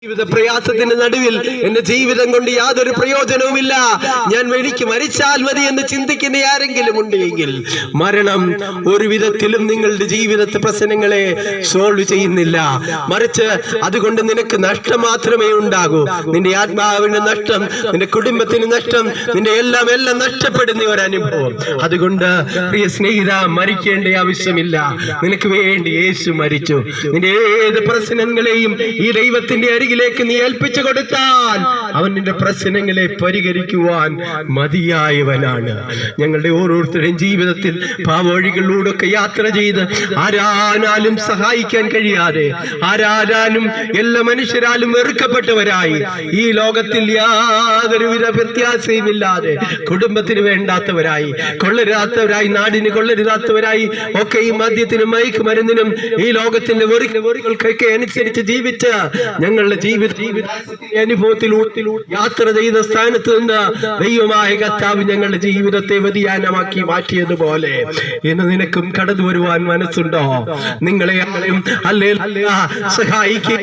ജീവിത പ്രയാസത്തിന്റെ നടുവിൽ എന്റെ ജീവിതം കൊണ്ട് യാതൊരു പ്രയോജനവുമില്ല, ഞാൻ എനിക്ക് മരിച്ചാൽ മതി എന്ന് ചിന്തിക്കുന്ന ആരെങ്കിലും ഉണ്ടെങ്കിൽ മരണം ഒരു വിധത്തിലും നിങ്ങളുടെ ജീവിതത്തെ പ്രശ്നങ്ങളെ സോൾവ് ചെയ്യുന്നില്ല. മറിച്ച് അതുകൊണ്ട് നിനക്ക് നഷ്ടം മാത്രമേ ഉണ്ടാകൂ. നിന്റെ ആത്മാവിന് നഷ്ടം, നിന്റെ കുടുംബത്തിന് നഷ്ടം, നിന്റെ എല്ലാം നഷ്ടപ്പെടുന്ന ഒരു അനുഭവം. അതുകൊണ്ട് പ്രിയ സ്നേഹിത, മരിക്കേണ്ട ആവശ്യമില്ല. നിനക്ക് വേണ്ടി യേശു മരിച്ചു. നിന്റെ ഏത് പ്രശ്നങ്ങളെയും ഈ ദൈവത്തിന്റെ ിലേക്ക് നീ ഏൽപ്പിച്ചു കൊടുത്താൽ അവൻ നിന്റെ പ്രശ്നങ്ങളെ പരിഹരിക്കുവാൻ മതിയായവനാണ്. ഞങ്ങളുടെ ഓരോരുത്തരുടെയും ജീവിതത്തിൽ പാവവഴികളിലൂടെ യാത്ര ചെയ്ത് ആരാലും സഹായിക്കാൻ കഴിയാതെ, ആരാലും എല്ലാ മനുഷ്യരാലും വെറുക്കപ്പെട്ടവരായി, ഈ ലോകത്തിൽ യാതൊരുവിധ വ്യത്യാസവുമില്ലാതെ കുടുംബത്തിന് വേണ്ടാത്തവരായി, കൊള്ളരുതാത്തവരായി, നാടിന് കൊള്ളരുതാത്തവരായി ഒക്കെ ഈ മദ്യത്തിനും മയക്കുമരുന്നിനും ഈ ലോകത്തിന്റെ വെറുകൾക്കൊക്കെ അനുസരിച്ച് ജീവിച്ച് ഞങ്ങളുടെ ജീവിത അനുഭവത്തിലൂടെ യാത്ര ചെയ്ത സ്ഥാനത്ത് നിന്ന് ദൈവമായ കർത്താവ് ഞങ്ങളുടെ ജീവിതത്തെ വ്യതിയാനമാക്കി മാറ്റിയതുപോലെ ഇന്ന് നിനക്കും കടന്നു വരുവാൻ മനസ്സുണ്ടോ? നിങ്ങളെ സഹായിക്കുക,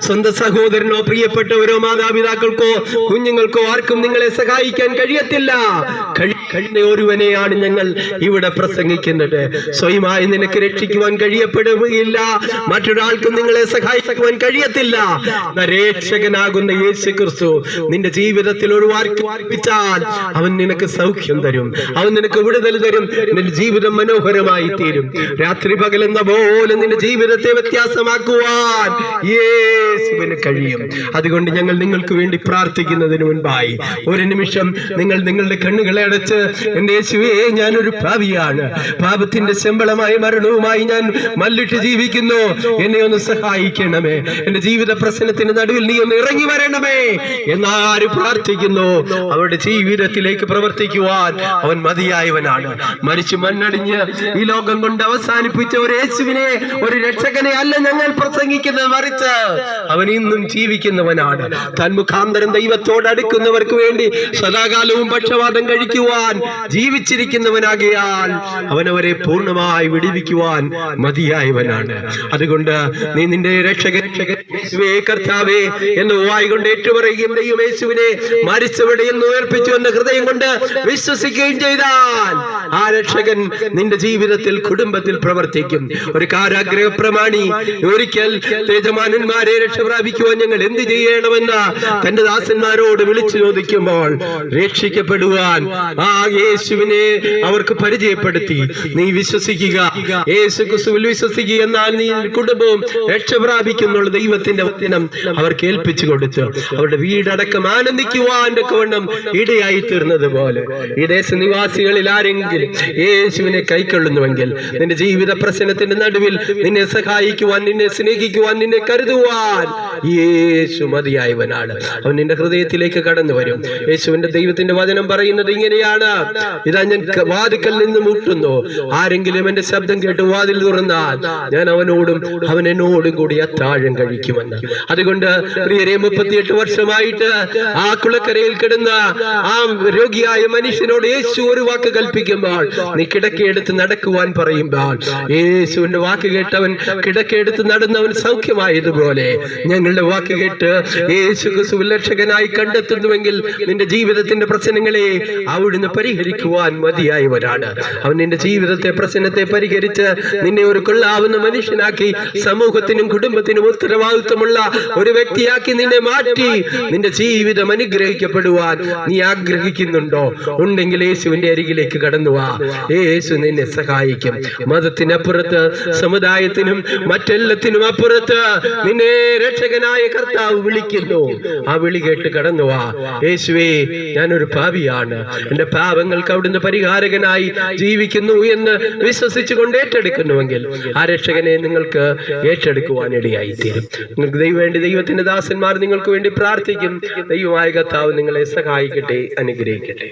സ്വന്തം സഹോദരനോ പ്രിയപ്പെട്ടവരോ മാതാപിതാക്കൾക്കോ കുഞ്ഞുങ്ങൾക്കോ ആർക്കും നിങ്ങളെ സഹായിക്കാൻ കഴിയത്തില്ല. കഴിഞ്ഞ ഒരുവനെയാണ് ഞങ്ങൾ ഇവിടെ പ്രസംഗിക്കുന്നത്. സ്വയമായി നിനക്ക് രക്ഷിക്കുവാൻ കഴിയപ്പെടുകയില്ല, മറ്റൊരാൾക്കും നിങ്ങളെ സഹായിക്കുവാൻ കഴിയത്തില്ല. രക്ഷകനാകുന്ന യേശു ക്രിസ്തു നിന്റെ ജീവിതത്തിൽ ഒരു വാർപ്പിച്ചാൽ അവൻ നിനക്ക് സൗഖ്യം തരും, അവൻ നിനക്ക് വിടുതൽ തരും. നിന്റെ ജീവിതം മനോഹരമായി തീരും. രാത്രി പകലെന്ന പോലെ നിന്റെ ജീവിതത്തെ വ്യത്യാസമാക്കുവാൻ യേശുവിന് കഴിയും. അതുകൊണ്ട് ഞങ്ങൾ നിങ്ങൾക്ക് വേണ്ടി പ്രാർത്ഥിക്കുന്നതിന് മുൻപായി ഒരു നിമിഷം നിങ്ങൾ നിങ്ങളുടെ കണ്ണുകളെ അടച്ച്, എന്റെ യേശുവേ, ഞാനൊരു പാപിയാണ്, പാപത്തിന്റെ ശമ്പളമായി മരണവുമായി ഞാൻ മല്ലിട്ട് ജീവിക്കുന്നു, എന്നെ ഒന്ന് സഹായിക്കണമേ, എന്റെ ജീവിത പ്രശ്നത്തിന് നടുവിൽ നീ ഒന്ന് ഇറങ്ങി വരണമേ എന്നാര് പ്രാർത്ഥിക്കുന്നു അവരുടെ ജീവിതത്തിലേക്ക് പ്രവർത്തിക്കുവാൻ അവൻ മതിയായവനാണ്. മരിച്ചു മണ്ണടിഞ്ഞ് ഈ ലോകം കൊണ്ട് അവസാനിപ്പിച്ച ഒരു യേശുവിനെ, ഒരു രക്ഷകനെ അല്ല ഞങ്ങൾ പ്രസംഗിക്കുന്നത്, മറിച്ച് അവൻ ഇന്നും ജീവിക്കുന്നവനാണ്. താൻ മുഖാന്തരം ദൈവത്തോട് അടുക്കുന്നവർക്ക് വേണ്ടി സദാകാലവും പക്ഷവാദം കഴിക്കുവാൻ ജീവിച്ചിരിക്കുന്നവനാകിയാൽ അവനവരെ പൂർണ്ണമായി വിടുവിക്കുവാൻ മതിയായവനാണ്. അതുകൊണ്ട് നീ നിന്റെ രക്ഷകൻ കർത്താവേ എന്ന് വായിക്കൊണ്ട് ഏറ്റുപറയുകയും ദൈവം യേശുവിനെ മരിച്ചവിടെ എന്ന് ഉയർപ്പിച്ചു എന്ന ഹൃദയം കൊണ്ട് വിശ്വസിക്കുകയും ചെയ്താൽ ആ രക്ഷകൻ നിന്റെ ജീവിതത്തിൽ, കുടുംബത്തിൽ പ്രവർത്തിക്കും. ഒരു കാരാഗ്രഹ പ്രമാണി ഒരിക്കൽ യജമാനന്മാരെ രക്ഷ പ്രാപിക്കുവാൻ ഞങ്ങൾ എന്ത് ചെയ്യണമെന്ന് തന്റെ ദാസന്മാരോട് വിളിച്ചു ചോദിക്കുമ്പോൾ രക്ഷിക്കപ്പെടുവാൻ ആ യേശുവിനെ അവർക്ക് പരിചയപ്പെടുത്തി. നീ വിശ്വസിക്കുക, യേശു ക്രിസ്തുവിൽ വിശ്വസിക്കുക, എന്നാൽ നീ കുടുംബവും രക്ഷ പ്രാപിക്കുന്നുള്ള ദൈവത്തിന്റെ വചനം അവർക്ക് ഏൽപ്പിച്ചു കൊടുത്തു. അവരുടെ വീടടക്കം ആനന്ദിക്കുവാൻ വണ്ണം ഇടയായി തീർന്നത് പോലെ ഈ ദേശനിവാസികളിൽ ആരെങ്കിലും യേശുവിനെ കൈക്കൊള്ളുന്നുവെങ്കിൽ നിന്റെ ജീവിത പ്രശ്നത്തിന്റെ നടുവിൽ നിന്നെ സഹായിക്കുവാൻ, നിന്നെ സ്നേഹിക്കുവാൻ, നിന്നെ കരുതുവാൻ യേശു മതിയായവനാണ്. അവൻ നിന്റെ ഹൃദയത്തിലേക്ക് കടന്നു വരും. യേശുവിന്റെ ദൈവത്തിന്റെ വചനം പറയുന്നത് ഇങ്ങനെയാണ്: ഇതാ ഞാൻ വാതിക്കൽ നിന്ന് മുട്ടുന്നു, ആരെങ്കിലും എന്റെ ശബ്ദം കേട്ട് വാതിൽ തുറന്നാൽ ഞാൻ അവനോടും അവൻ എന്നോടും കൂടി അത്താഴം കഴിക്കുമെന്ന്. അതുകൊണ്ട് പ്രിയരെ, 38 വർഷമായിട്ട് ആ കുളക്കരയിൽ കിടന്ന ആ രോഗിയായ മനുഷ്യനോട് യേശു ഒരു വാക്ക് കൽപ്പിക്കുമ്പോൾ, നീ കിടക്കയെടുത്ത് നടക്കുവാൻ പറയുമ്പോൾ യേശുവിന്റെ വാക്ക് കേട്ടവൻ കിടക്കയെടുത്ത് നടന്നവൻ സൗഖ്യമായതുപോലെ ഞങ്ങളുടെ വാക്ക് കേട്ട് യേശു ക്രിസ്തു രക്ഷകനായി കണ്ടെത്തുന്നുവെങ്കിൽ നിന്റെ ജീവിതത്തിന്റെ പ്രശ്നങ്ങളെ അവിടുന്ന് പരിഹരിക്കുവാൻ മതിയായവരാണ്. അവൻ നിന്റെ ജീവിതത്തെ, പ്രശ്നത്തെ പരിഹരിച്ച് നിന്നെ ഒരു കൊള്ളാവുന്ന മനുഷ്യനാക്കി, സമൂഹത്തിനും കുടുംബത്തിനും ഉത്തരവാദിത്വമുള്ള ഒരു വ്യക്തിയാക്കി നിന്നെ മാറ്റി നിന്റെ ജീവിതം അനുഗ്രഹിക്കപ്പെടുവാൻ നീ ആഗ്രഹിക്കുന്നുണ്ടോ? ഉണ്ടെങ്കിൽ യേശുവിന്റെ അരികിലേക്ക് കടന്നു വാ. യേശു നിന്നെ സഹായിക്കും. മതത്തിനപ്പുറത്ത്, സമുദായത്തിനും മറ്റെല്ലാത്തിനും അപ്പുറത്ത് നിന്നെ രക്ഷകനായ കർത്താവ് വിളിക്കുന്നു. ആ വിളി കേട്ട് കടന്നു വാ. യേശുവേ, ഞാനൊരു പാപിയാണ്, എന്റെ പാപങ്ങൾക്ക് അവിടുന്ന് പരിഹാരകനായി ജീവിക്കുന്നു എന്ന് വിശ്വസിച്ചുകൊണ്ട് ഏറ്റെടുക്കുന്നുവെങ്കിൽ ആ രക്ഷകനെ നിങ്ങൾക്ക് ഏറ്റെടുക്കുവാൻ ഇടയായി തീരും. നിങ്ങൾക്ക് ദൈവത്തിന്റെ ദാസന്മാർ നിങ്ങൾക്ക് വേണ്ടി പ്രാർത്ഥിക്കും. ദൈവമായ കർത്താവ് നിങ്ങളെ സഹായിക്കട്ടെ, അനുഗ്രഹിക്കട്ടെ.